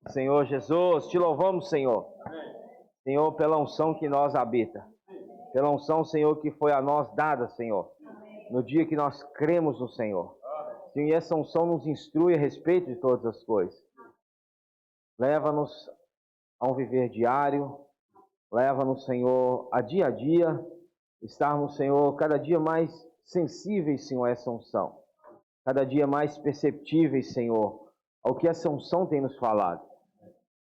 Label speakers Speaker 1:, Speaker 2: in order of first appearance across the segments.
Speaker 1: Senhor Jesus, te louvamos, Senhor. Senhor, pela unção que nós habita. Pela unção, Senhor, que foi a nós dada, Senhor. No dia que nós cremos no Senhor. Senhor, e essa unção nos instrui a respeito de todas as coisas. Leva-nos a um viver diário. Leva-nos, Senhor, a dia, estarmos, Senhor, cada dia mais sensíveis, Senhor, a essa unção. Cada dia mais perceptíveis, Senhor, ao que essa unção tem nos falado.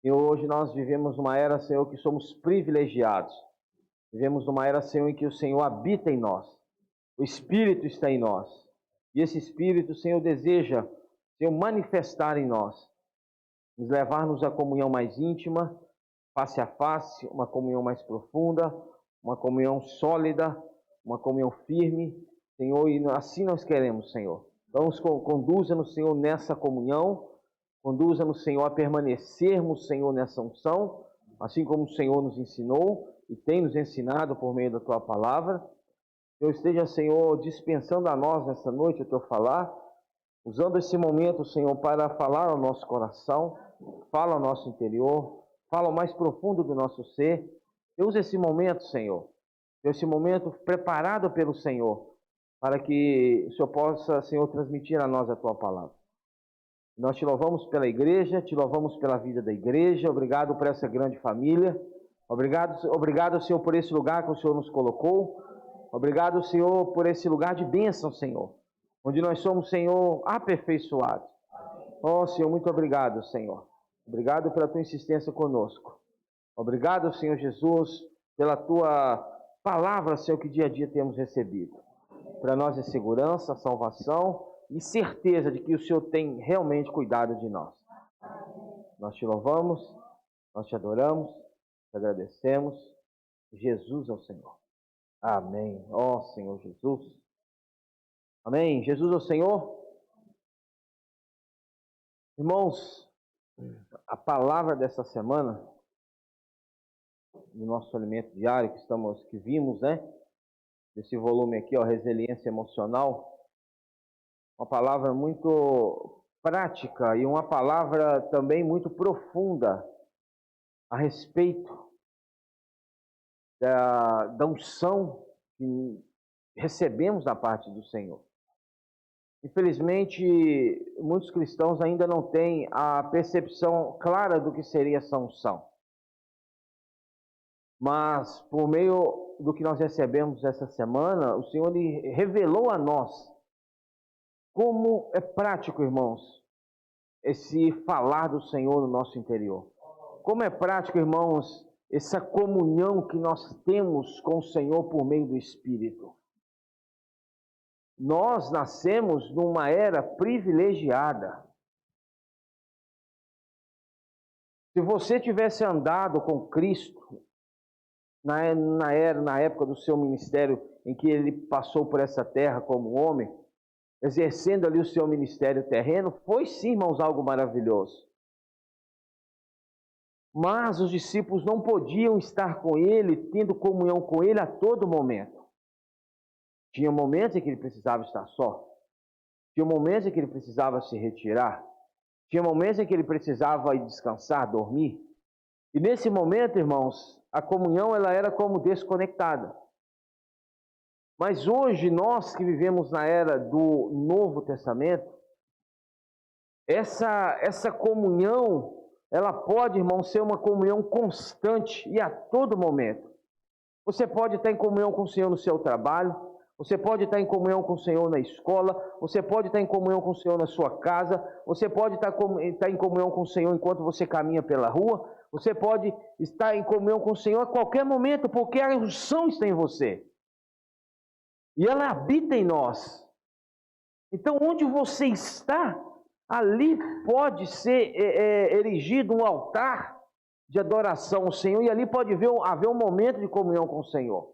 Speaker 1: E hoje nós vivemos numa era, Senhor, que somos privilegiados. Vivemos numa era, Senhor, em que o Senhor habita em nós. O Espírito está em nós. E esse Espírito, Senhor, deseja, Senhor, manifestar em nós. Nos levar-nos à comunhão mais íntima, face a face, uma comunhão mais profunda, uma comunhão sólida, uma comunhão firme, Senhor, e assim nós queremos, Senhor. Então, conduza-nos, Senhor, nessa comunhão. Conduza-nos, Senhor, a permanecermos, Senhor, nessa unção, assim como o Senhor nos ensinou e tem nos ensinado por meio da Tua palavra. Eu esteja, Senhor, dispensando a nós nessa noite o Teu falar, usando esse momento, Senhor, para falar ao nosso coração, fala ao nosso interior, fala ao mais profundo do nosso ser. Eu uso esse momento, Senhor, esse momento preparado pelo Senhor, para que o Senhor possa, Senhor, transmitir a nós a Tua palavra. Nós te louvamos pela igreja, te louvamos pela vida da igreja, obrigado por essa grande família, obrigado, Senhor, por esse lugar que o Senhor nos colocou, obrigado, Senhor, por esse lugar de bênção, Senhor, onde nós somos, Senhor, aperfeiçoados. Oh, Senhor, muito obrigado, Senhor, obrigado pela Tua insistência conosco, obrigado, Senhor Jesus, pela Tua palavra, Senhor, que dia a dia temos recebido. Para nós é segurança, salvação e certeza de que o Senhor tem realmente cuidado de nós. Nós te louvamos, nós te adoramos, te agradecemos. Jesus é o Senhor. Amém. Ó Senhor Jesus. Amém. Jesus é o Senhor. Irmãos, a palavra dessa semana, no nosso alimento diário que vimos, né? Desse volume aqui, ó, Resiliência Emocional. Uma palavra muito prática e uma palavra também muito profunda a respeito da unção que recebemos da parte do Senhor. Infelizmente, muitos cristãos ainda não têm a percepção clara do que seria essa unção. Mas, por meio do que nós recebemos essa semana, o Senhor revelou a nós como é prático, irmãos, esse falar do Senhor no nosso interior. Como é prático, irmãos, essa comunhão que nós temos com o Senhor por meio do Espírito. Nós nascemos numa era privilegiada. Se você tivesse andado com Cristo na época do seu ministério em que ele passou por essa terra como homem, exercendo ali o seu ministério terreno, foi sim, irmãos, algo maravilhoso. Mas os discípulos não podiam estar com ele, tendo comunhão com ele a todo momento. Tinha momentos em que ele precisava estar só. Tinha momentos em que ele precisava se retirar. Tinha momentos em que ele precisava ir descansar, dormir. E nesse momento, irmãos, a comunhão ela era como desconectada. Mas hoje, nós que vivemos na era do Novo Testamento, essa comunhão, ela pode, irmão, ser uma comunhão constante e a todo momento. Você pode estar em comunhão com o Senhor no seu trabalho, você pode estar em comunhão com o Senhor na escola, você pode estar em comunhão com o Senhor na sua casa, você pode estar em comunhão com o Senhor enquanto você caminha pela rua, você pode estar em comunhão com o Senhor a qualquer momento, porque a unção está em você. E ela habita em nós. Então, onde você está, ali pode ser erigido um altar de adoração ao Senhor, e ali pode haver um momento de comunhão com o Senhor.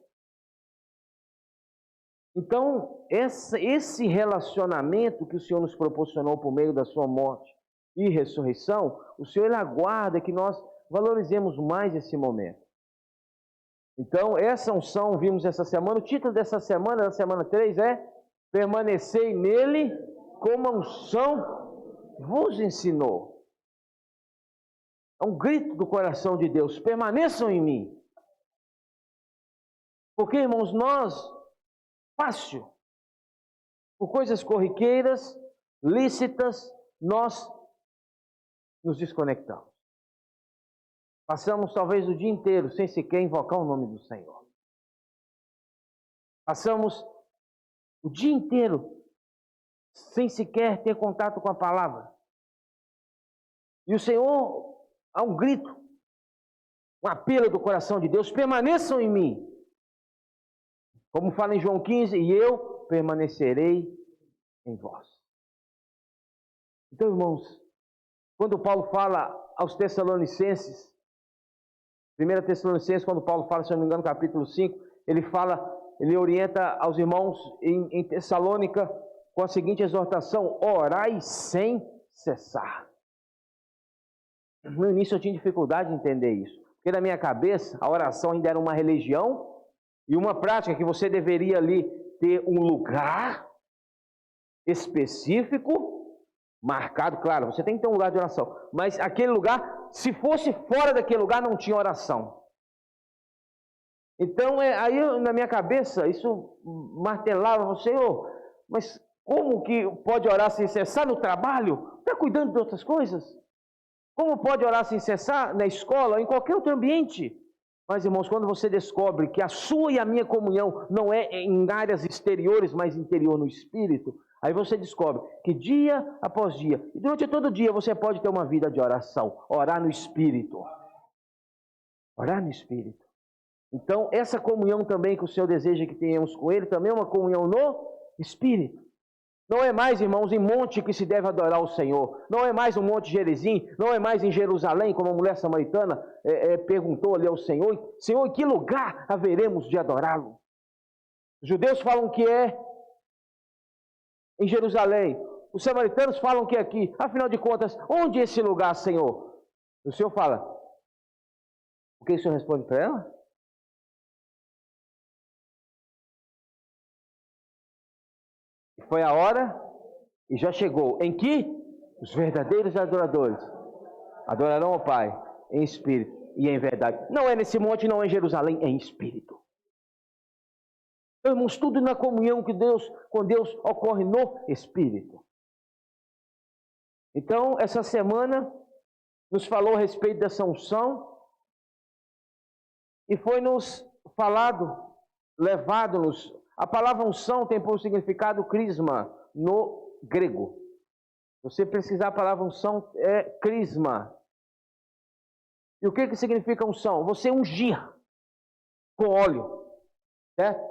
Speaker 1: Então, esse relacionamento que o Senhor nos proporcionou por meio da sua morte e ressurreição, o Senhor ele aguarda que nós valorizemos mais esse momento. Então, essa unção, vimos essa semana, o título dessa semana, da semana 3, é Permanecei nele como a unção vos ensinou. É um grito do coração de Deus: permaneçam em mim. Porque, irmãos, nós, fácil, por coisas corriqueiras, lícitas, nós nos desconectamos. Passamos talvez o dia inteiro sem sequer invocar o nome do Senhor. Passamos o dia inteiro sem sequer ter contato com a palavra. E o Senhor, há um grito, um apelo do coração de Deus: permaneçam em mim. Como fala em João 15, e eu permanecerei em vós. Então, irmãos, quando Paulo fala aos Tessalonicenses, 1 Tessalonicenses, quando Paulo fala, se não me engano, no capítulo 5, ele orienta aos irmãos em Tessalônica com a seguinte exortação: orai sem cessar. No início eu tinha dificuldade de entender isso, porque na minha cabeça a oração ainda era uma religião e uma prática que você deveria ali ter um lugar específico, marcado, claro, você tem que ter um lugar de oração, mas aquele lugar, se fosse fora daquele lugar, não tinha oração. Então, aí na minha cabeça, isso martelava: Senhor, mas como que pode orar sem cessar no trabalho? Está cuidando de outras coisas? Como pode orar sem cessar na escola ou em qualquer outro ambiente? Mas, irmãos, quando você descobre que a sua e a minha comunhão não é em áreas exteriores, mas interior no espírito, aí você descobre que dia após dia, e durante todo dia, você pode ter uma vida de oração, orar no espírito. Orar no espírito. Então, essa comunhão também que o Senhor deseja que tenhamos com Ele, também é uma comunhão no espírito. Não é mais, irmãos, em monte que se deve adorar o Senhor. Não é mais no Monte Gerizim. Não é mais em Jerusalém, como a mulher samaritana perguntou ali ao Senhor: Senhor, em que lugar haveremos de adorá-lo? Os judeus falam que é em Jerusalém. Os samaritanos falam que é aqui. Afinal de contas, onde é esse lugar, Senhor? O Senhor fala. O que o Senhor responde para ela? Foi a hora e já chegou em que os verdadeiros adoradores adorarão ao Pai em espírito e em verdade. Não é nesse monte, não é em Jerusalém, é em espírito. Irmãos, tudo na comunhão com Deus ocorre no espírito. Então, essa semana nos falou a respeito dessa unção e foi-nos falado, levado-nos. A palavra unção tem por significado crisma no grego. Você precisar, a palavra unção é crisma. E o que significa unção? Você ungir com óleo.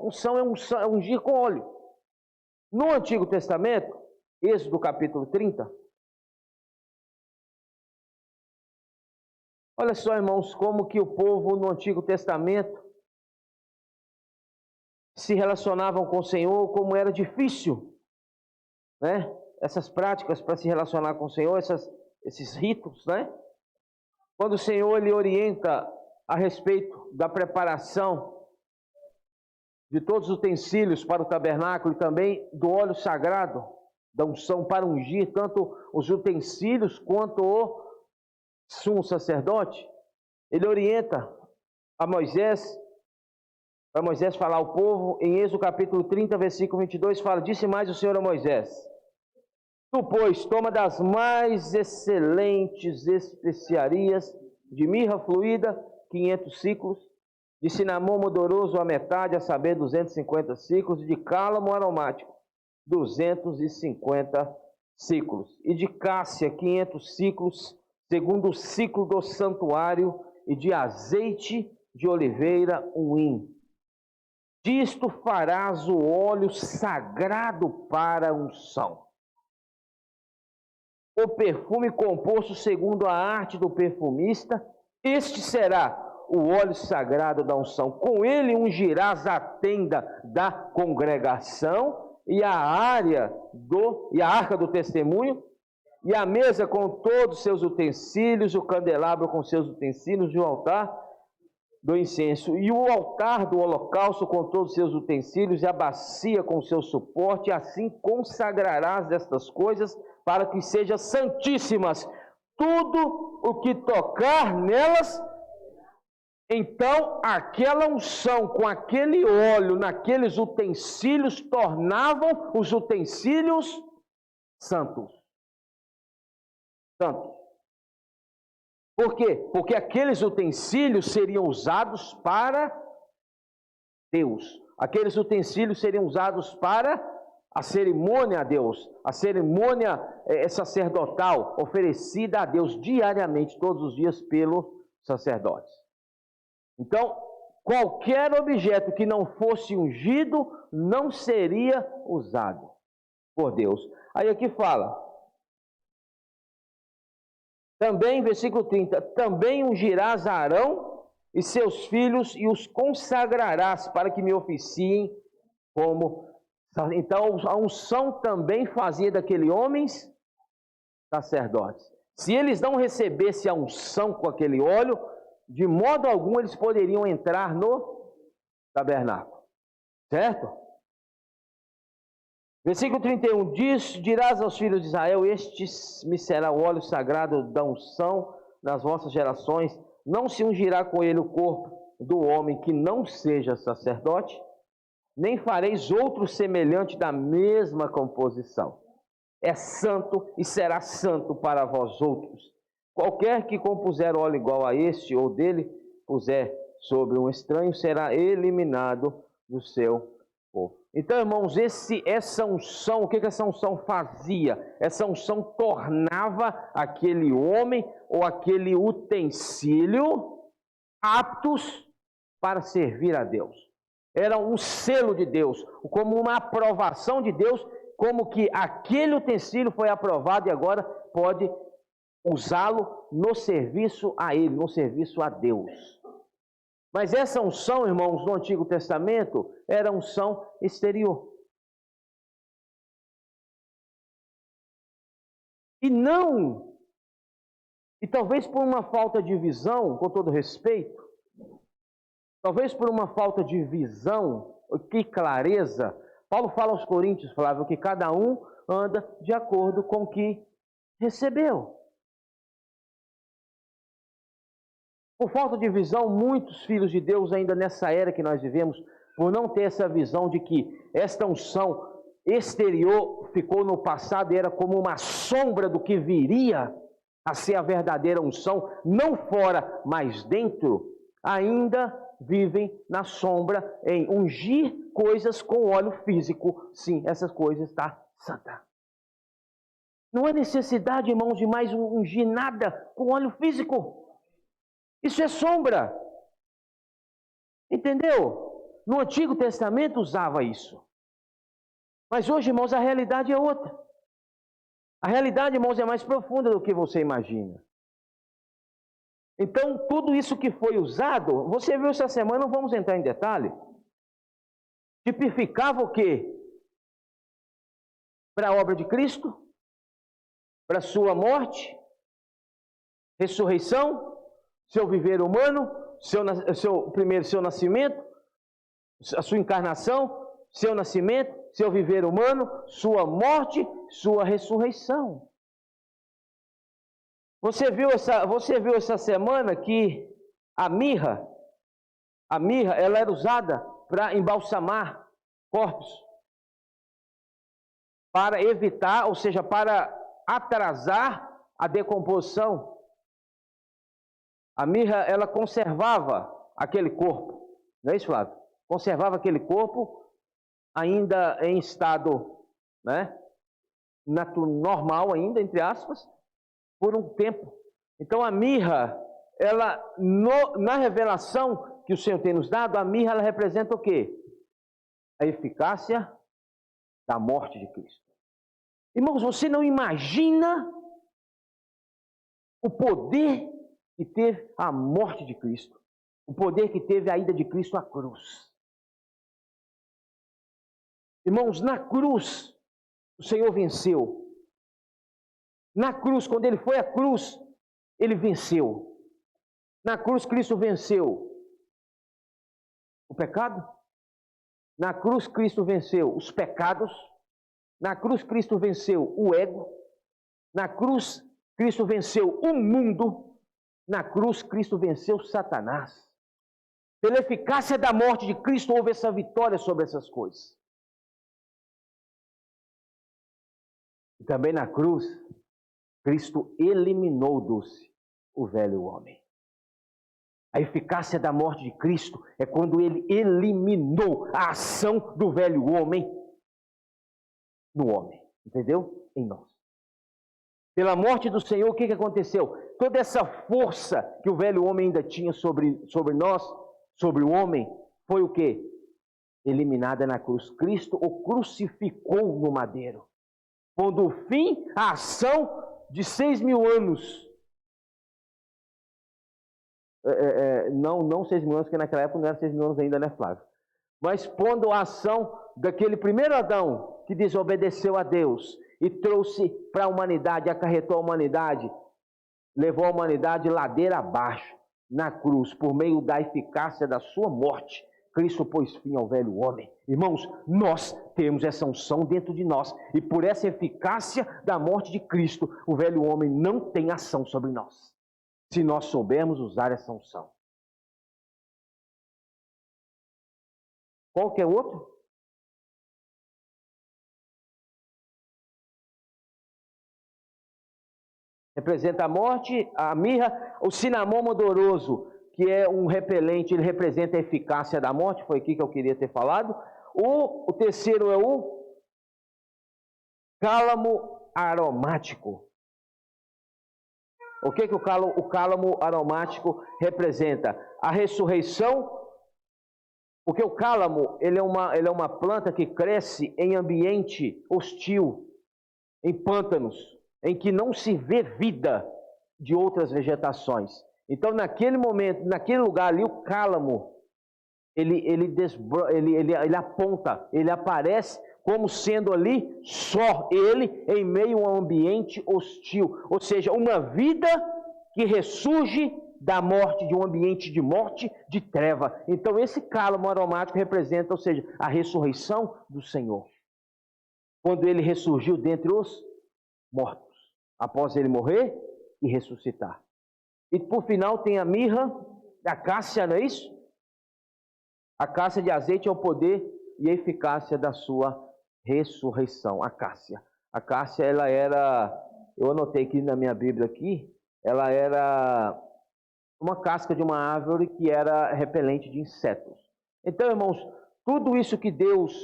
Speaker 1: Unção é ungir com óleo. No Antigo Testamento, Êxodo capítulo 30, olha só, irmãos, como que o povo no Antigo Testamento se relacionavam com o Senhor, como era difícil, né? Essas práticas para se relacionar com o Senhor, esses ritos, né? Quando o Senhor lhe orienta a respeito da preparação de todos os utensílios para o tabernáculo e também do óleo sagrado, da unção para ungir tanto os utensílios quanto o sumo sacerdote, ele orienta a Moisés, para Moisés falar ao povo. Em Êxodo capítulo 30, versículo 22, fala: disse mais o Senhor a Moisés: tu, pois, toma das mais excelentes especiarias de mirra fluída, 500 ciclos, de cinamomo odoroso a metade, a saber, 250 ciclos, e de cálamo aromático, 250 ciclos, e de cássia, 500 ciclos, segundo o ciclo do santuário, e de azeite de oliveira, 1 hin. Disto farás o óleo sagrado para a unção. O perfume composto segundo a arte do perfumista, este será o óleo sagrado da unção. Com ele ungirás a tenda da congregação e a arca do testemunho, e a mesa com todos os seus utensílios, o candelabro com seus utensílios, e o altar do incenso, e o altar do holocausto com todos os seus utensílios, e a bacia com o seu suporte. Assim consagrarás estas coisas para que sejam santíssimas. tudo o que tocar nelas, então aquela unção com aquele óleo naqueles utensílios tornavam os utensílios santos. Santos. Por quê? Porque aqueles utensílios seriam usados para Deus. Aqueles utensílios seriam usados para a cerimônia a Deus, a cerimônia sacerdotal oferecida a Deus diariamente, todos os dias, pelo sacerdote. Então, qualquer objeto que não fosse ungido não seria usado por Deus. Aí aqui fala, também, versículo 30, também ungirás Arão e seus filhos e os consagrarás para que me oficiem como. Então, a unção também fazia daquele homens sacerdotes. Se eles não recebessem a unção com aquele óleo, de modo algum eles poderiam entrar no tabernáculo. Certo? Versículo 31, dirás aos filhos de Israel, este me será o óleo sagrado da unção nas vossas gerações, não se ungirá com ele o corpo do homem que não seja sacerdote, nem fareis outro semelhante da mesma composição. É santo e será santo para vós outros. Qualquer que compuser óleo igual a este ou dele puser sobre um estranho, será eliminado do seu povo. Então, irmãos, essa unção, o que essa unção fazia? Essa unção tornava aquele homem ou aquele utensílio aptos para servir a Deus. Era um selo de Deus, como uma aprovação de Deus, como que aquele utensílio foi aprovado e agora pode usá-lo no serviço a Ele, no serviço a Deus. Mas essa unção, irmãos, no Antigo Testamento, era unção exterior. E talvez por uma falta de visão, com todo respeito, talvez por uma falta de visão, que clareza, Paulo fala aos Coríntios, Flávio, que cada um anda de acordo com o que recebeu. Por falta de visão, muitos filhos de Deus, ainda nessa era que nós vivemos, por não ter essa visão de que esta unção exterior ficou no passado e era como uma sombra do que viria a ser a verdadeira unção, não fora, mas dentro, ainda vivem na sombra em ungir coisas com óleo físico. Sim, essas coisas está santa. Não há necessidade, irmãos, de mais ungir nada com óleo físico. Isso é sombra. Entendeu? No Antigo Testamento usava isso. Mas hoje, irmãos, a realidade é outra. A realidade, irmãos, é mais profunda do que você imagina. Então, tudo isso que foi usado, você viu essa semana, não vamos entrar em detalhe, tipificava o quê? Para a obra de Cristo, para a sua morte, ressurreição, seu viver humano, seu nascimento, a sua encarnação, seu nascimento, seu viver humano, sua morte, sua ressurreição. Você viu essa semana que a mirra, ela era usada para embalsamar corpos, para evitar, ou seja, para atrasar a decomposição. A mirra, ela conservava aquele corpo, não é isso, Flávio? Conservava aquele corpo ainda em estado, né, normal ainda, entre aspas, por um tempo. Então a mirra, ela, na revelação que o Senhor tem nos dado, a mirra, ela representa o quê? A eficácia da morte de Cristo. Irmãos, você não imagina o poder que teve a morte de Cristo, o poder que teve a ida de Cristo à cruz. Irmãos, na cruz, o Senhor venceu. Na cruz, quando Ele foi à cruz, Ele venceu. Na cruz, Cristo venceu o pecado. Na cruz, Cristo venceu os pecados. Na cruz, Cristo venceu o ego. Na cruz, Cristo venceu o mundo. Na cruz, Cristo venceu Satanás. Pela eficácia da morte de Cristo, houve essa vitória sobre essas coisas. E também na cruz, Cristo eliminou o velho homem. A eficácia da morte de Cristo é quando Ele eliminou a ação do velho homem no homem. Entendeu? Em nós. Pela morte do Senhor, o que aconteceu? Toda essa força que o velho homem ainda tinha sobre nós, sobre o homem, foi o quê? Eliminada na cruz. Cristo o crucificou no madeiro, pondo fim à ação de 6.000 anos. Não 6.000 anos, porque naquela época não era 6.000 anos ainda, né, Flávio? Mas pondo a ação daquele primeiro Adão que desobedeceu a Deus e trouxe para a humanidade, acarretou a humanidade, levou a humanidade ladeira abaixo, na cruz, por meio da eficácia da sua morte. Cristo pôs fim ao velho homem. Irmãos, nós temos essa unção dentro de nós, e por essa eficácia da morte de Cristo, o velho homem não tem ação sobre nós, se nós soubermos usar essa unção. Qualquer outro? Representa a morte, a mirra, o cinamomo odoroso, que é um repelente, ele representa a eficácia da morte, foi aqui que eu queria ter falado. O terceiro é o cálamo aromático. O que o cálamo aromático representa? A ressurreição, porque o cálamo ele é uma planta que cresce em ambiente hostil, em pântanos, em que não se vê vida de outras vegetações. Então, naquele momento, naquele lugar ali, o cálamo, ele aponta, ele aparece como sendo ali só ele em meio a um ambiente hostil. Ou seja, uma vida que ressurge da morte, de um ambiente de morte, de treva. Então, esse cálamo aromático representa, ou seja, a ressurreição do Senhor. Quando ele ressurgiu dentre os mortos, após ele morrer e ressuscitar. E por final tem a mirra, a cássia, não é isso? A cássia de azeite é o poder e a eficácia da sua ressurreição. A cássia. A cássia, ela era, eu anotei aqui na minha Bíblia aqui, ela era uma casca de uma árvore que era repelente de insetos. Então, irmãos, tudo isso que Deus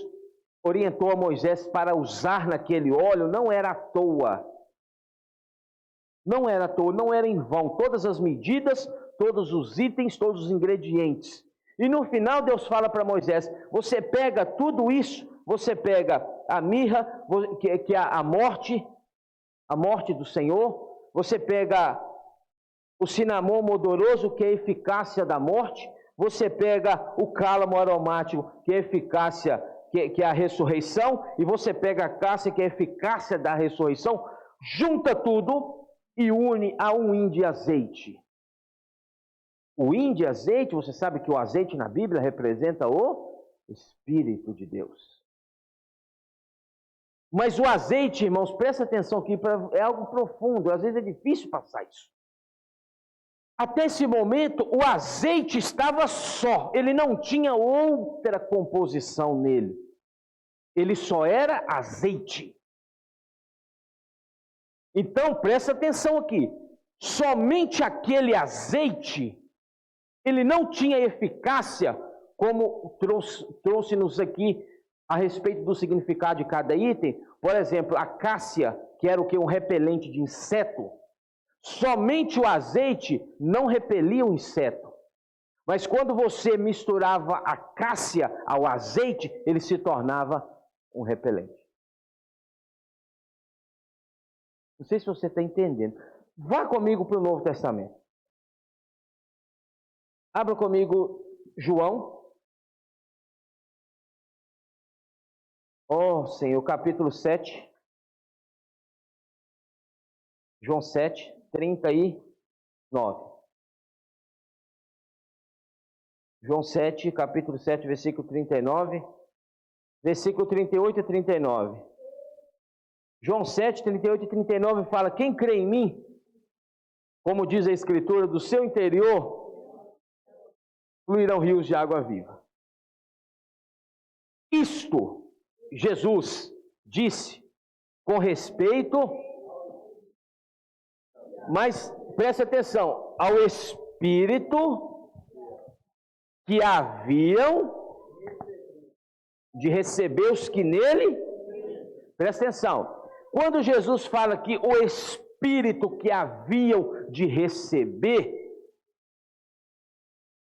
Speaker 1: orientou a Moisés para usar naquele óleo não era à toa. Não era à toa, não era em vão. Todas as medidas, todos os itens, todos os ingredientes. E no final Deus fala para Moisés, você pega tudo isso, você pega a mirra, que é a morte do Senhor, você pega o cinamomo odoroso, que é a eficácia da morte, você pega o cálamo aromático, que é a eficácia, que é a ressurreição, e você pega a cássia, que é a eficácia da ressurreição, junta tudo e une a um hin de azeite. O hin de azeite, você sabe que o azeite na Bíblia representa o Espírito de Deus. Mas o azeite, irmãos, presta atenção aqui, é algo profundo, às vezes é difícil passar isso. Até esse momento, o azeite estava só, ele não tinha outra composição nele. Ele só era azeite. Então, presta atenção aqui. Somente aquele azeite, ele não tinha eficácia, como trouxe-nos aqui a respeito do significado de cada item. Por exemplo, a cássia, que era o que? Um repelente de inseto. Somente o azeite não repelia o inseto. Mas quando você misturava a cássia ao azeite, ele se tornava um repelente. Não sei se você está entendendo. Vá comigo para o Novo Testamento. Abra comigo João. Oh, Senhor, capítulo 7. João 7, 39. João 7, capítulo 7, versículo 39. Versículo 38 e 39. João 7, 38 e 39 fala, quem crê em mim, como diz a Escritura, do seu interior fluirão rios de água viva. Isto Jesus disse com respeito, mas preste atenção, ao Espírito que haviam de receber os que nele, presta atenção, quando Jesus fala que o Espírito que haviam de receber,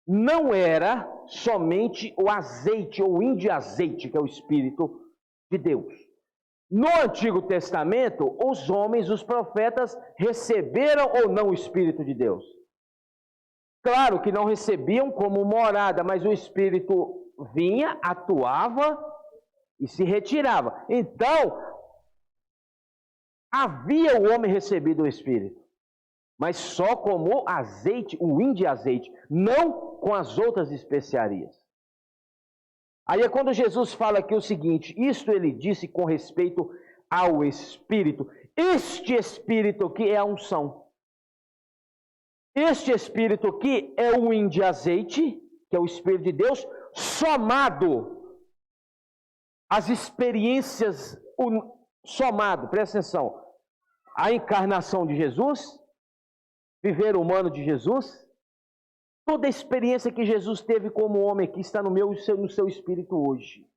Speaker 1: não era somente o azeite, ou índio-azeite, que é o Espírito de Deus. No Antigo Testamento, os homens, os profetas, receberam ou não o Espírito de Deus? Claro que não recebiam como morada, mas o Espírito vinha, atuava e se retirava. Então, havia o homem recebido o Espírito, mas só como azeite, o índio-azeite, não com as outras especiarias. Aí é quando Jesus fala aqui o seguinte, isto ele disse com respeito ao Espírito. Este Espírito aqui é a unção. Este Espírito aqui é o índio-azeite, que é o Espírito de Deus, somado às experiências, somado, presta atenção, a encarnação de Jesus, viver humano de Jesus, toda a experiência que Jesus teve como homem aqui está no seu espírito hoje.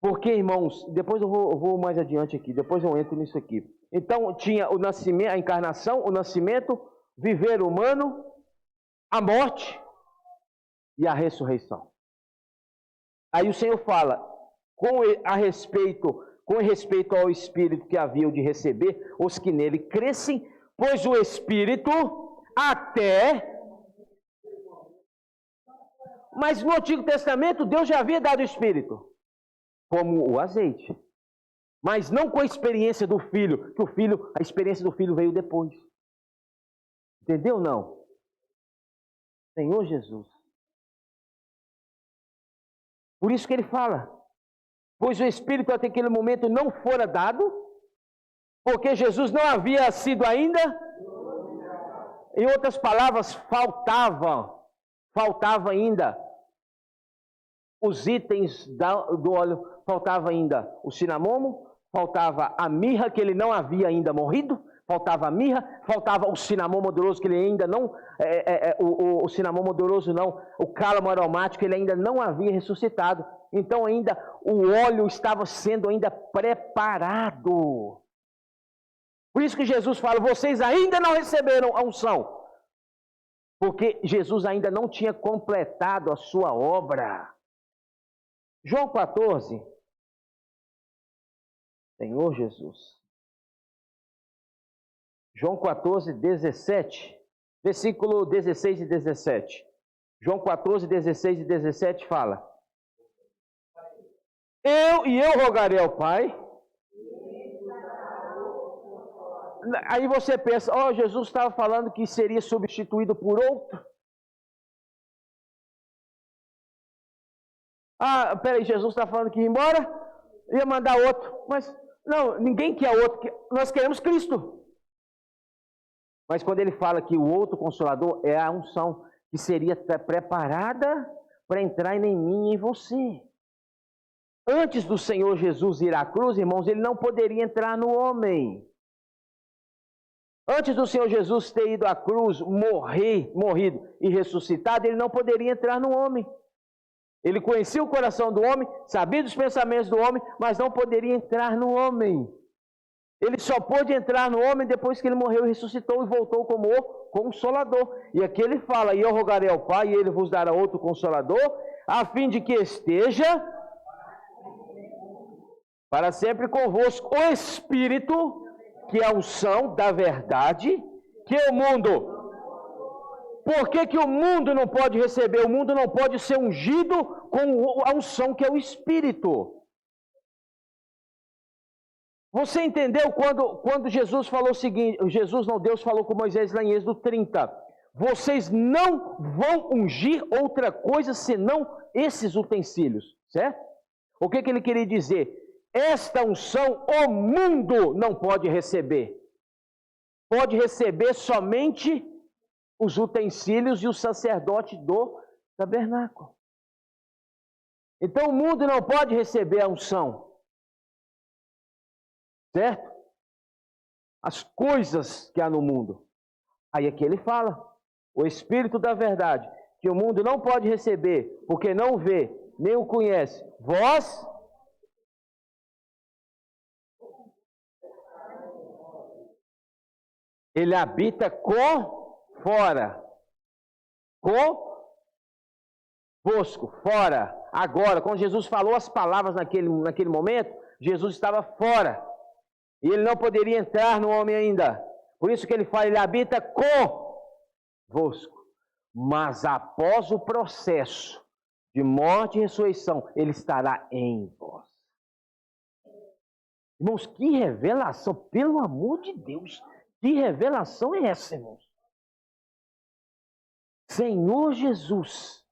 Speaker 1: Porque, irmãos, depois eu vou mais adiante aqui, depois eu entro nisso aqui. Então, tinha o nascimento, a encarnação, o nascimento, viver humano, a morte e a ressurreição. Aí o Senhor fala, com respeito ao Espírito que haviam de receber, os que nele crescem, pois o Espírito até... Mas no Antigo Testamento, Deus já havia dado o Espírito, como o azeite. Mas não com a experiência do Filho, que a experiência do Filho veio depois. Entendeu, não? Senhor Jesus. Por isso que ele fala, pois o Espírito até aquele momento não fora dado, porque Jesus não havia sido ainda, em outras palavras, faltava ainda os itens do óleo, faltava ainda o cinamomo, faltava a mirra, que ele não havia ainda morrido, faltava a mirra, faltava o cinamomo odoroso, que ele ainda não, o cinamomo odoroso não, o cálamo aromático, ele ainda não havia ressuscitado. Então ainda o óleo estava sendo ainda preparado. Por isso que Jesus fala, vocês ainda não receberam a unção. Porque Jesus ainda não tinha completado a sua obra. João 14. Senhor Jesus. João 14, 17. Versículo 16 e 17. João 14, 16 e 17 fala. Eu rogarei ao Pai. Aí você pensa, Jesus estava falando que seria substituído por outro. Peraí, Jesus está falando que ia embora, ia mandar outro. Mas, não, ninguém quer outro, nós queremos Cristo. Mas quando ele fala que o outro Consolador é a unção, que seria preparada para entrar em mim e em você. Antes do Senhor Jesus ir à cruz, irmãos, ele não poderia entrar no homem. Antes do Senhor Jesus ter ido à cruz, morrido e ressuscitado, ele não poderia entrar no homem. Ele conhecia o coração do homem, sabia dos pensamentos do homem, mas não poderia entrar no homem. Ele só pôde entrar no homem depois que ele morreu e ressuscitou e voltou como o Consolador. E aqui ele fala, e eu rogarei ao Pai, e ele vos dará outro Consolador, a fim de que esteja para sempre convosco o Espírito, que é a unção da verdade, que o mundo... Por que o mundo não pode receber? O mundo não pode ser ungido com a unção que é o Espírito. Você entendeu quando Jesus falou o seguinte, Deus falou com Moisés lá em Êxodo 30, vocês não vão ungir outra coisa senão esses utensílios, certo? O que ele queria dizer? Esta unção o mundo não pode receber. pode receber somente os utensílios e o sacerdote do tabernáculo. Então o mundo não pode receber a unção. Certo? As coisas que há no mundo. Aí aqui ele fala, o Espírito da verdade, que o mundo não pode receber, porque não vê, nem o conhece. Vós ele habita fora. Convosco, fora. Agora, quando Jesus falou as palavras naquele momento, Jesus estava fora. E ele não poderia entrar no homem ainda. Por isso que ele fala, ele habita convosco. Mas após o processo de morte e ressurreição, ele estará em vós. Irmãos, que revelação, pelo amor de Deus. Que revelação é essa, irmãos? Senhor Jesus.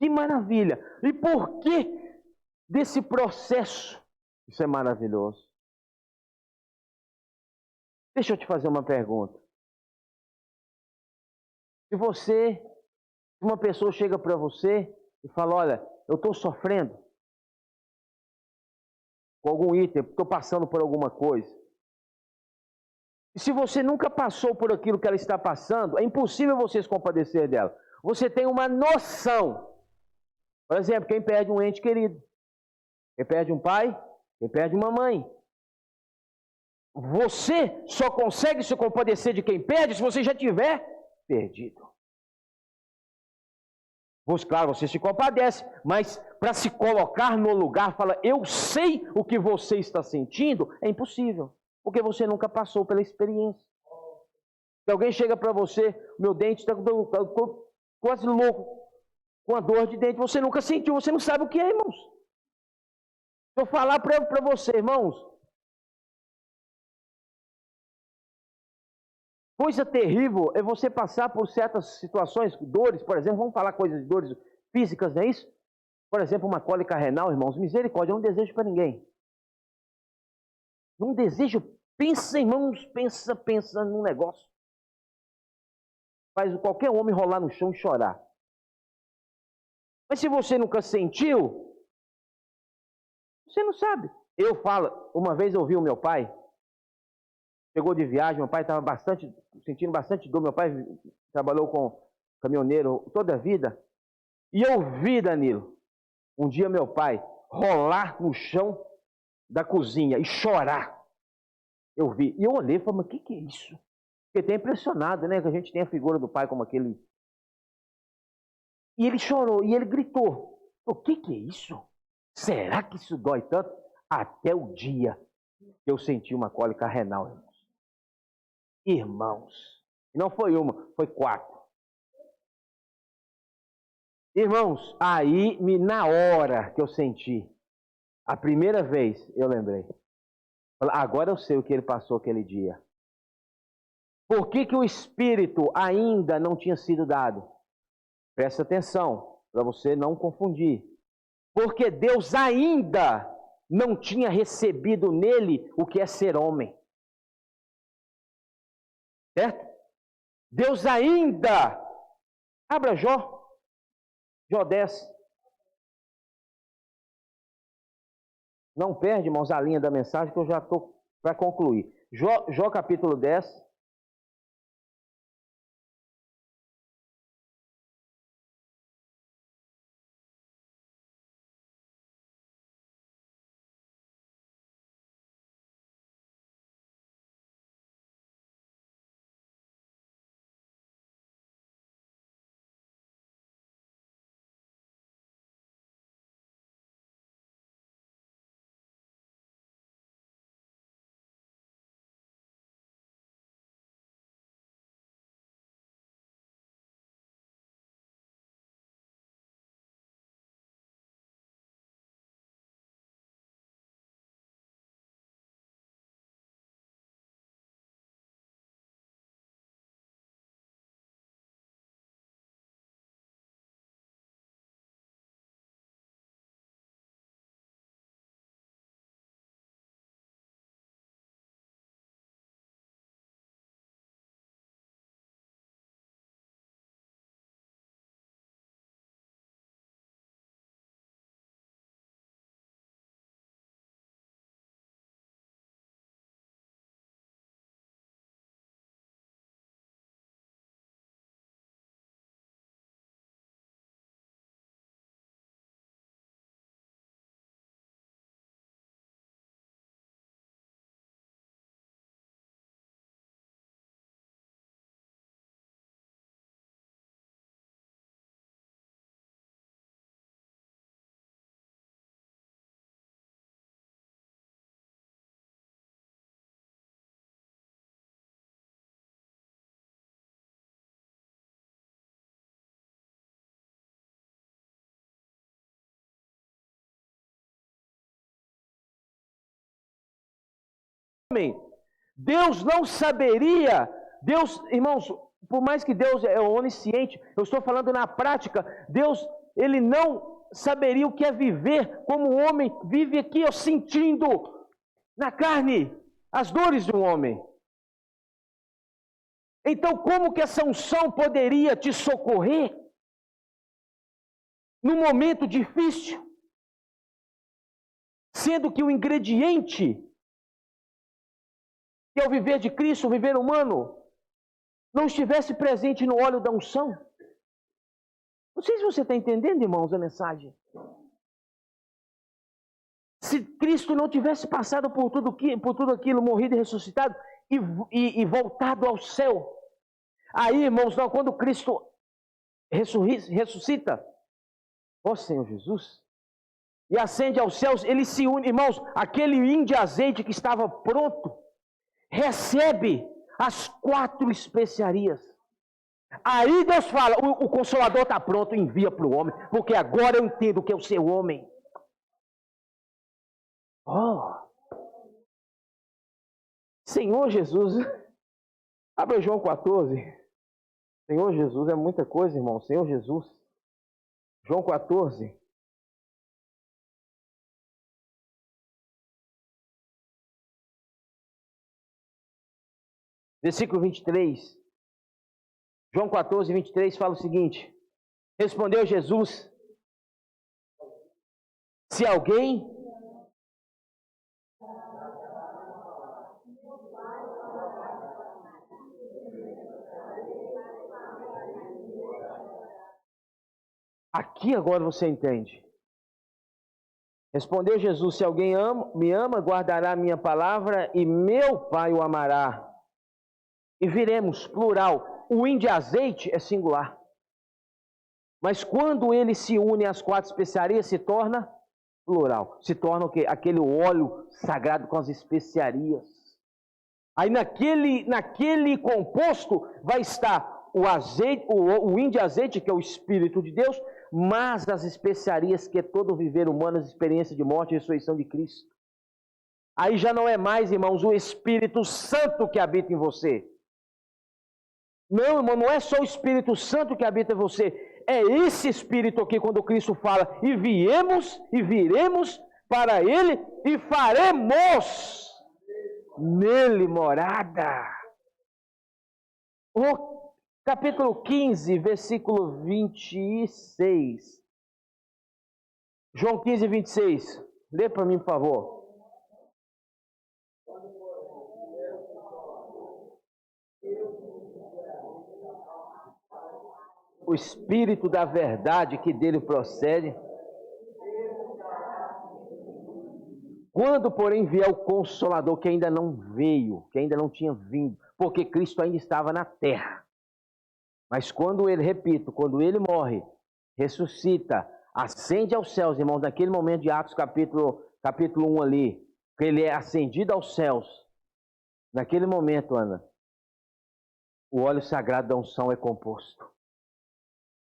Speaker 1: Que maravilha. E por que desse processo? Isso é maravilhoso. Deixa eu te fazer uma pergunta. Se uma pessoa chega para você e fala, olha, eu estou sofrendo com algum item, estou passando por alguma coisa. E se você nunca passou por aquilo que ela está passando, é impossível você se compadecer dela. Você tem uma noção. Por exemplo, quem perde um ente querido. Quem perde um pai, quem perde uma mãe. Você só consegue se compadecer de quem perde se você já tiver perdido. Claro, você se compadece, mas para se colocar no lugar, fala, eu sei o que você está sentindo, é impossível, porque você nunca passou pela experiência. Se alguém chega para você, meu dente está quase louco, com a dor de dente, você nunca sentiu, você não sabe o que é, irmãos. Se eu falar para você, irmãos, coisa terrível é você passar por certas situações, dores, por exemplo, vamos falar coisas de dores físicas, não é isso? Por exemplo, uma cólica renal, irmãos, misericórdia, eu não desejo para ninguém. Não desejo, pensa, irmãos, pensa num negócio. Faz qualquer homem rolar no chão e chorar. Mas se você nunca sentiu, você não sabe. Eu falo, uma vez eu vi o meu pai, chegou de viagem, meu pai estava sentindo bastante dor, meu pai trabalhou com caminhoneiro toda a vida, e eu vi, Danilo, um dia meu pai rolar no chão da cozinha e chorar. Eu vi, e eu olhei e falei, mas o que é isso? Fiquei até impressionado, né, que a gente tem a figura do pai como aquele. E ele chorou, e ele gritou, o que é isso? Será que isso dói tanto? Até o dia que eu senti uma cólica renal, irmãos. Irmãos, não foi uma, foi 4. Irmãos, aí, na hora que eu senti, a primeira vez, eu lembrei. Agora eu sei o que ele passou aquele dia. Por que o Espírito ainda não tinha sido dado? Presta atenção, para você não confundir. Porque Deus ainda não tinha recebido nele o que é ser homem. Certo? Deus ainda... Abra Jó. Jó 10. Não perde, irmãos, a linha da mensagem que eu já estou para concluir. Jó capítulo 10. homem. Deus não saberia, Deus, irmãos, por mais que Deus é onisciente, eu estou falando na prática, Deus, Ele não saberia o que é viver como um homem vive aqui, ó, sentindo na carne as dores de um homem. Então, como que essa unção poderia te socorrer num momento difícil? Sendo que o ingrediente, que é o viver de Cristo, o viver humano, não estivesse presente no óleo da unção. Não sei se você está entendendo, irmãos, a mensagem. Se Cristo não tivesse passado por tudo aquilo, morrido e ressuscitado, e voltado ao céu, aí, irmãos, não, quando Cristo ressuscita, ó Senhor Jesus, e ascende aos céus, ele se une, irmãos, aquele vinho de azeite que estava pronto, recebe as 4 especiarias. Aí Deus fala, o Consolador está pronto, envia para o homem, porque agora eu entendo o que é o ser homem. Oh, Senhor Jesus, abre João 14. Senhor Jesus, é muita coisa, irmão. Senhor Jesus, João 14. Versículo 23. João 14, 23 fala o seguinte: respondeu Jesus: se alguém aqui agora você entende. Respondeu Jesus: se alguém me ama, guardará a minha palavra, e meu Pai o amará. E viremos, plural. O vinho de azeite é singular. Mas quando ele se une às 4 especiarias, se torna plural. Se torna o quê? Aquele óleo sagrado com as especiarias. Aí naquele composto vai estar o azeite, o vinho de azeite, que é o Espírito de Deus, mas as especiarias, que é todo o viver humano, as experiências de morte e ressurreição de Cristo. Aí já não é mais, irmãos, o Espírito Santo que habita em você. Não, irmão, não é só o Espírito Santo que habita em você. É esse Espírito aqui, quando Cristo fala, e viremos para Ele, e faremos nele morada. O capítulo 15, versículo 26. João 15, 26. Lê para mim, por favor. O Espírito da verdade que dele procede. Quando, porém, vier o Consolador, que ainda não veio, que ainda não tinha vindo, porque Cristo ainda estava na terra. Mas quando ele, repito, quando ele morre, ressuscita, ascende aos céus, irmãos, naquele momento de Atos capítulo 1 ali, que ele é ascendido aos céus, naquele momento, Ana, o óleo sagrado da unção é composto.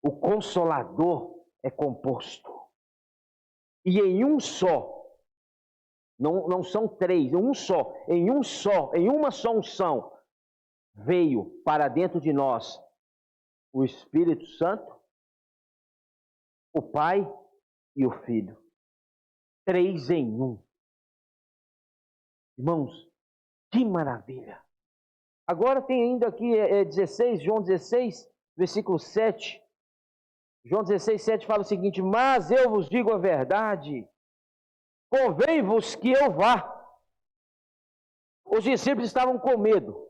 Speaker 1: O Consolador é composto. E em um só, não são 3, em uma só unção, veio para dentro de nós o Espírito Santo, o Pai e o Filho. 3 em 1. Irmãos, que maravilha! Agora tem ainda aqui 16, João 16, versículo 7. João 16, 7 fala o seguinte: mas eu vos digo a verdade, convém-vos que eu vá. Os discípulos estavam com medo.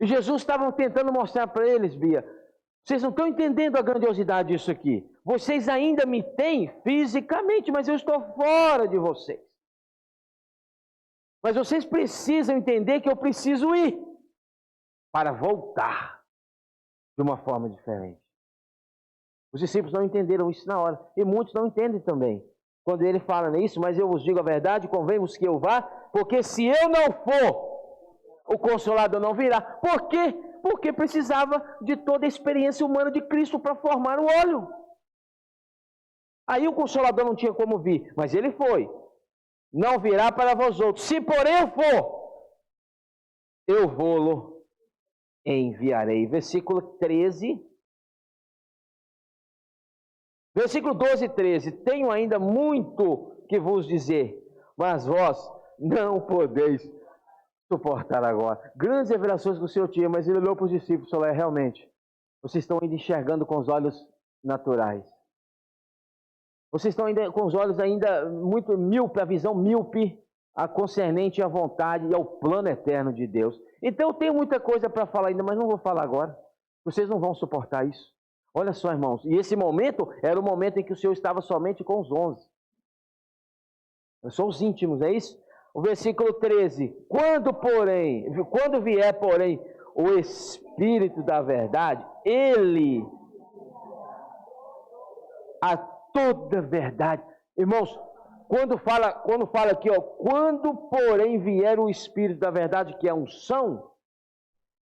Speaker 1: E Jesus estava tentando mostrar para eles, Bia, vocês não estão entendendo a grandiosidade disso aqui. Vocês ainda me têm fisicamente, mas eu estou fora de vocês. Mas vocês precisam entender que eu preciso ir para voltar de uma forma diferente. Os discípulos não entenderam isso na hora. E muitos não entendem também. Quando ele fala nisso, mas eu vos digo a verdade, convém-vos que eu vá, porque se eu não for, o Consolador não virá. Por quê? Porque precisava de toda a experiência humana de Cristo para formar o óleo. Aí o Consolador não tinha como vir, mas ele foi. não virá para vós outros. Se porém eu for, eu vou-lo enviarei. Versículo 13. Versículo 12 e 13. Tenho ainda muito que vos dizer, mas vós não podeis suportar agora. Grandes revelações que o Senhor tinha, mas ele olhou para os discípulos e falou, realmente, vocês estão ainda enxergando com os olhos naturais. Vocês estão ainda com os olhos ainda muito míope, a visão míope, a concernente à vontade e ao plano eterno de Deus. Então eu tenho muita coisa para falar ainda, mas não vou falar agora. Vocês não vão suportar isso. Olha só, irmãos, e esse momento era o momento em que o Senhor estava somente com os 11. São os íntimos, é isso? O versículo 13. Quando vier, porém, o Espírito da verdade, ele a toda verdade. Irmãos, quando fala aqui, ó, quando porém vier o Espírito da verdade, que é a unção,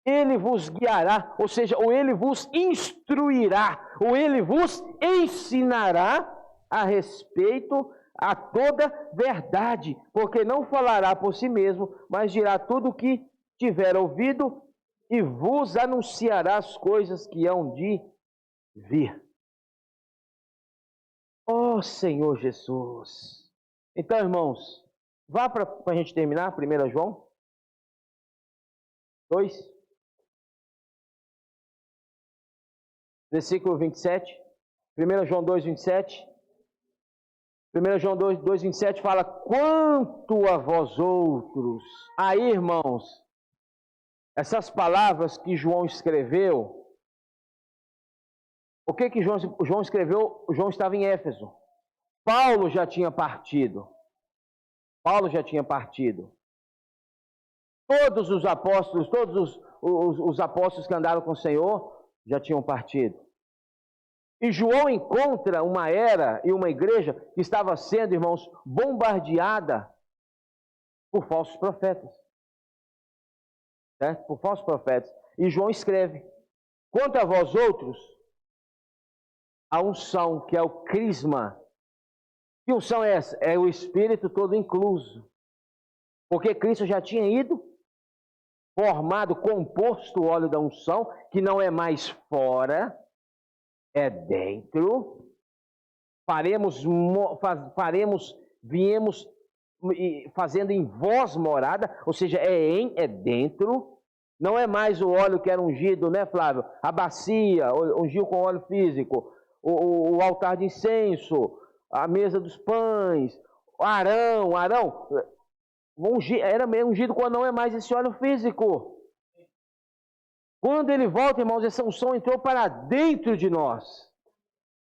Speaker 1: ele vos guiará, ou seja, ou ele vos instruirá, ou ele vos ensinará a respeito a toda verdade, porque não falará por si mesmo, mas dirá tudo o que tiver ouvido e vos anunciará as coisas que hão de vir. Ó Senhor Jesus! Então, irmãos, vá para a gente terminar, 1 João 2, versículo 27. 1 João 2, 27. 1 João 2, 27 fala, quanto a vós outros. Aí, irmãos, essas palavras que João escreveu, o que João escreveu? João estava em Éfeso. Paulo já tinha partido. Todos os apóstolos, todos os apóstolos que andaram com o Senhor já tinham partido. E João encontra uma era e uma igreja que estava sendo, irmãos, bombardeada por falsos profetas. Certo? Por falsos profetas. E João escreve, quanto a vós outros, a unção, que é o crisma. Que unção é essa? É o Espírito todo incluso. Porque Cristo já tinha ido, formado, composto o óleo da unção, que não é mais fora, é dentro. Viemos fazendo em vós morada, ou seja, é dentro. Não é mais o óleo que era ungido, né, Flávio? A bacia, ungiu com óleo físico, o altar de incenso, a mesa dos pães, Arão, era ungido quando não é mais esse óleo físico. Quando ele volta, irmãos, essa unção entrou para dentro de nós.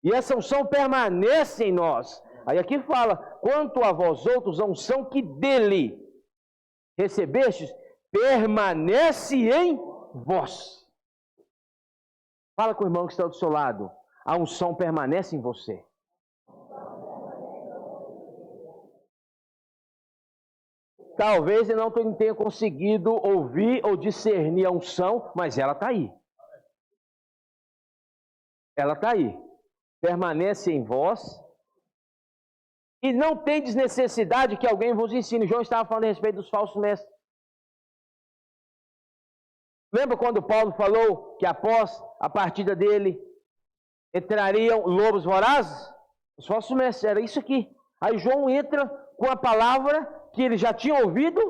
Speaker 1: E essa unção permanece em nós. Aí aqui fala, quanto a vós outros, a unção que dele recebestes, permanece em vós. Fala com o irmão que está do seu lado. A unção permanece em você. Talvez ele não tenha conseguido ouvir ou discernir a unção, mas ela está aí. Ela está aí. Permanece em vós. E não tem desnecessidade que alguém vos ensine. João estava falando a respeito dos falsos mestres. Lembra quando Paulo falou que após a partida dele entrariam lobos vorazes? Os falsos mestres, era isso aqui. Aí João entra com a palavra que ele já tinha ouvido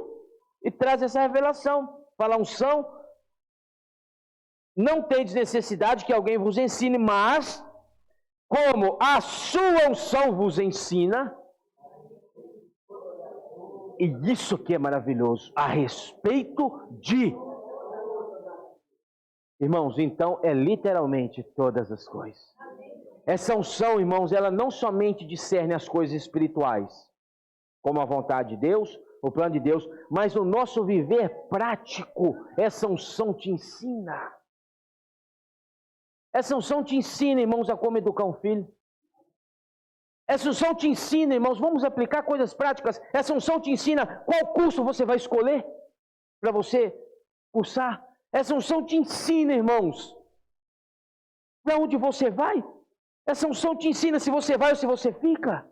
Speaker 1: e traz essa revelação. Fala, unção, não tem necessidade que alguém vos ensine, mas como a sua unção vos ensina, e isso que é maravilhoso, a respeito de... Irmãos, então é literalmente todas as coisas. Essa unção, irmãos, ela não somente discerne as coisas espirituais, como a vontade de Deus, o plano de Deus, mas no nosso viver prático, essa unção te ensina. Essa unção te ensina, irmãos, a como educar um filho. Essa unção te ensina, irmãos, vamos aplicar coisas práticas. Essa unção te ensina qual curso você vai escolher para você cursar. Essa unção te ensina, irmãos, para onde você vai. Essa unção te ensina se você vai ou se você fica.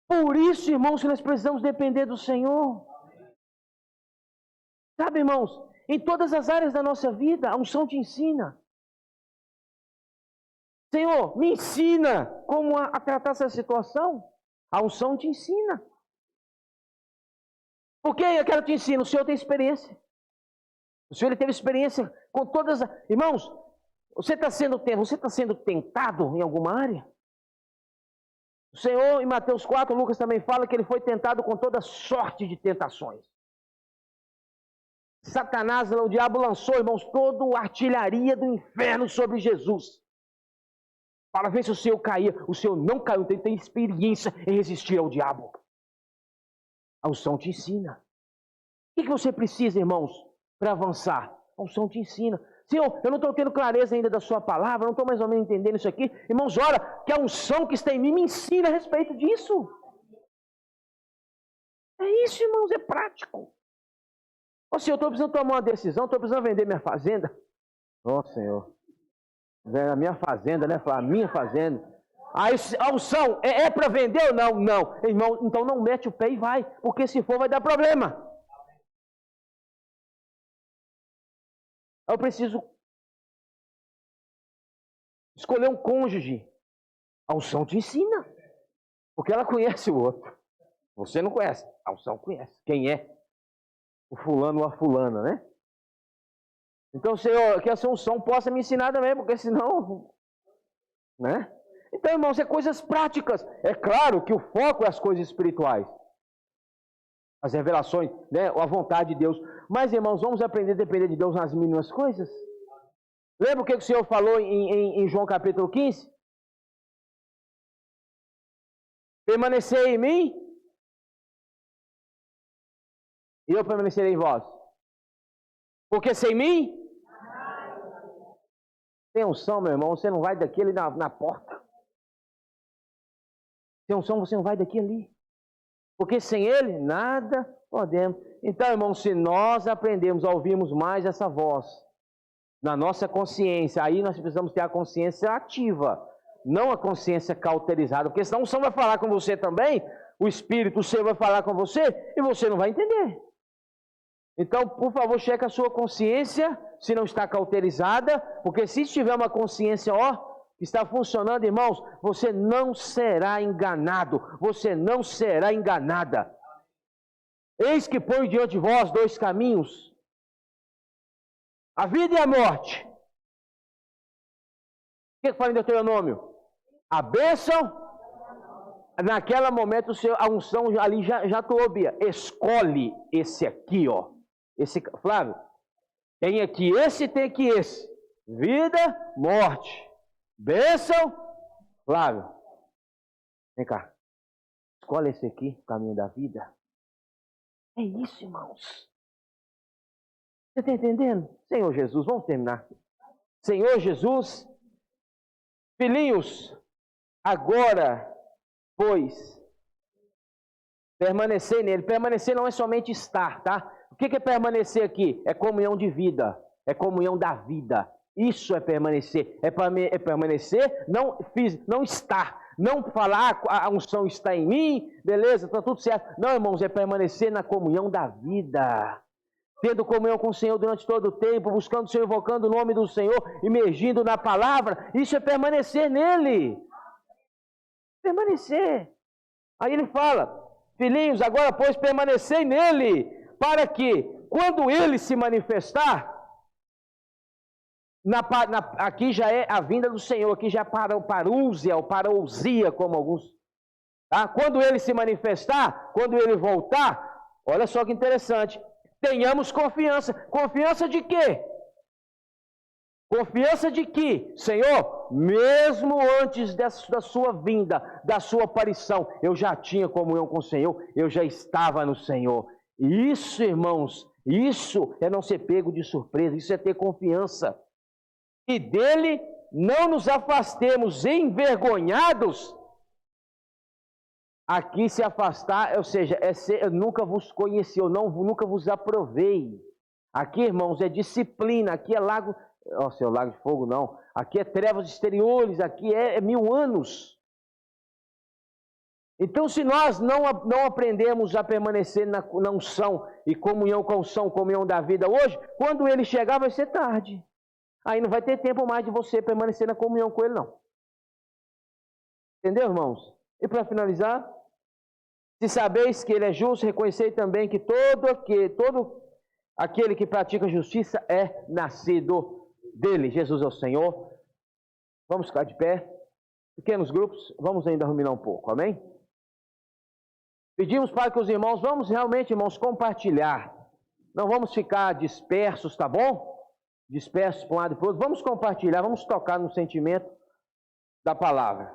Speaker 1: Por isso, irmãos, que nós precisamos depender do Senhor. Sabe, irmãos, em todas as áreas da nossa vida, a unção te ensina. Senhor, me ensina como a tratar essa situação. A unção te ensina. Porque eu quero te ensinar, o Senhor tem experiência. O Senhor ele teve experiência com todas as... Irmãos, você está sendo tentado em alguma área? O Senhor, em Mateus 4, Lucas também fala que ele foi tentado com toda sorte de tentações. Satanás, o diabo lançou, irmãos, toda a artilharia do inferno sobre Jesus. Para ver se o Senhor caía. O Senhor não caiu, então ele tem experiência em resistir ao diabo. A unção te ensina. O que você precisa, irmãos, para avançar? A unção te ensina. Senhor, eu não estou tendo clareza ainda da sua palavra, não estou mais ou menos entendendo isso aqui. Irmãos, ora, que a unção que está em mim me ensina a respeito disso. É isso, irmãos, é prático. Ô Senhor, eu estou precisando tomar uma decisão, estou precisando vender minha fazenda. Ô Senhor, a minha fazenda, né? A minha fazenda. Aí a unção é para vender ou não? Não. Irmão, então não mete o pé e vai, porque se for vai dar problema. Eu preciso escolher um cônjuge. A unção te ensina, porque ela conhece o outro. Você não conhece, a unção conhece. Quem é? O fulano ou a fulana, né? Então, Senhor, que essa unção possa me ensinar também, porque senão, né? Então, irmãos, é coisas práticas. É claro que o foco é as coisas espirituais. As revelações, né? A vontade de Deus. Mas, irmãos, vamos aprender a depender de Deus nas mínimas coisas? Lembra o que o Senhor falou em João capítulo 15? Permanecer em mim e eu permanecerei em vós. Porque sem mim, sem unção, meu irmão, você não vai daqui ali na porta. Sem unção, você não vai daqui ali. Porque sem ele, nada podemos. Então, irmão, se nós aprendemos a ouvirmos mais essa voz na nossa consciência, aí nós precisamos ter a consciência ativa, não a consciência cauterizada, porque senão o Senhor vai falar com você também, o Espírito, o Senhor vai falar com você, e você não vai entender. Então, por favor, cheque a sua consciência, se não está cauterizada, porque se tiver uma consciência, que está funcionando, irmãos, você não será enganado, você não será enganada. Eis que põe diante de vós dois caminhos, a vida e a morte. O que fala em Deuteronômio? A bênção, naquele momento a unção ali já toubia. Escolhe esse aqui, Esse, Flávio, tem aqui esse, tem aqui esse. Vida, morte. Bênção, Flávio. Vem cá. Escolhe esse aqui, o caminho da vida. É isso, irmãos. Você está entendendo? Senhor Jesus, vamos terminar. Senhor Jesus, filhinhos, agora, pois, permanecer nele. Permanecer não é somente estar, tá? O que é permanecer aqui? É comunhão de vida. É comunhão da vida. Isso é permanecer. É permanecer, não estar. Não falar, a unção está em mim, beleza, está tudo certo. Não, irmãos, é permanecer na comunhão da vida. Tendo comunhão com o Senhor durante todo o tempo, buscando o Senhor, invocando o nome do Senhor, imergindo na palavra. Isso é permanecer nele. Permanecer. Aí ele fala, filhinhos, agora pois permanecei nele, para que, quando ele se manifestar, aqui já é a vinda do Senhor, aqui já é parousia, ou parousia, como alguns. Tá? Quando ele se manifestar, quando ele voltar, olha só que interessante, tenhamos confiança. Confiança de quê? Confiança de que, Senhor, mesmo antes da sua vinda, da sua aparição, eu já tinha comunhão com o Senhor, eu já estava no Senhor. Isso, irmãos, isso é não ser pego de surpresa, isso é ter confiança. E dele não nos afastemos envergonhados. Aqui se afastar, ou seja, eu nunca vos conheci, nunca vos aprovei. Aqui, irmãos, é disciplina, aqui é lago, seu lago de fogo não, aqui é trevas exteriores, aqui é 1000 anos. Então, se nós não aprendemos a permanecer na unção e comunhão com unção, comunhão da vida hoje, quando ele chegar vai ser tarde. Aí não vai ter tempo mais de você permanecer na comunhão com ele, não. Entendeu, irmãos? E para finalizar, se sabeis que ele é justo, reconhecei também que todo aquele que pratica justiça é nascido dele. Jesus é o Senhor. Vamos ficar de pé. Pequenos grupos, vamos ainda ruminar um pouco, amém? Pedimos para que os irmãos, vamos realmente, irmãos, compartilhar. Não vamos ficar dispersos, tá bom? Dispersos para um lado e para o outro. Vamos compartilhar, vamos tocar no sentimento da palavra.